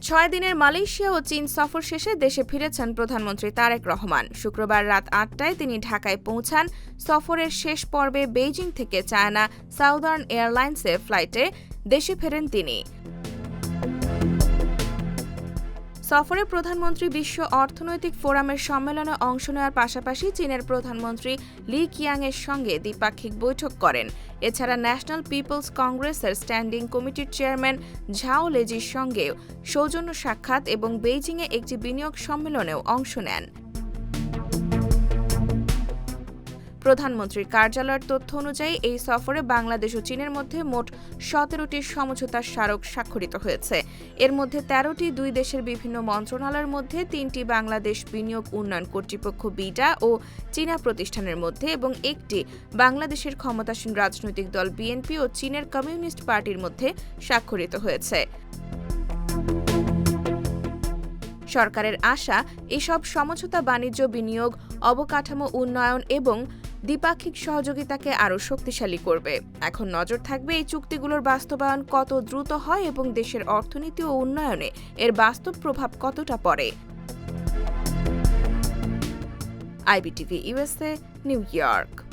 6 দিনের মালয়েশিয়া ও চীন সফর শেষে দেশে ফিরেছেন প্রধানমন্ত্রী তারেক রহমান। শুক্রবার রাত 8টায় তিনি ঢাকায় পৌঁছান। সফরের শেষ পর্বে বেইজিং থেকে চায়না সাউদার্ন এয়ারলাইন্সের ফ্লাইটে দেশে ফেরেন তিনি। সফরে প্রধানমন্ত্রী বিশ্ব অর্থনৈতিক ফোরামের সম্মেলনে অংশ নেওয়ার পাশাপাশি চীনের প্রধানমন্ত্রী লি কিয়াংয়ের সঙ্গে দ্বিপাক্ষিক বৈঠক করেন। এছাড়া ন্যাশনাল পিপলস কংগ্রেসের স্ট্যান্ডিং কমিটির চেয়ারম্যান ঝাও লেজির সঙ্গেও সৌজন্য সাক্ষাৎ এবং বেইজিংয়ে একটি বিনিয়োগ সম্মেলনেও অংশ নেন। প্রধানমন্ত্রীর কার্যালয়ের তথ্য অনুযায়ী এই সফরে বাংলাদেশ ও চীনের মধ্যে মোট 17টি সমঝোতা স্মারক স্বাক্ষরিত হয়েছে। এর মধ্যে 13টি দুই দেশের বিভিন্ন মন্ত্রণালয়ের মধ্যে, 3টি বাংলাদেশ বিনিয়োগ উন্নয়ন কর্তৃপক্ষ বিডা ও চীনা প্রতিষ্ঠানের মধ্যে এবং একটি বাংলাদেশের ক্ষমতাসীন রাজনৈতিক দল বিএনপি ও চীনের কমিউনিস্ট পার্টির মধ্যে স্বাক্ষরিত হয়েছে। সরকারের আশা, এসব সমঝোতা বাণিজ্য, বিনিয়োগ, অবকাঠামো উন্নয়ন এবং দ্বিপাক্ষিক সহযোগিতাকে আরও শক্তিশালী করবে। এখন নজর থাকবে এই চুক্তিগুলোর বাস্তবায়ন কত দ্রুত হয় এবং দেশের অর্থনীতি ও উন্নয়নে এর বাস্তব প্রভাব কতটা পড়ে। IBTV USA, new York.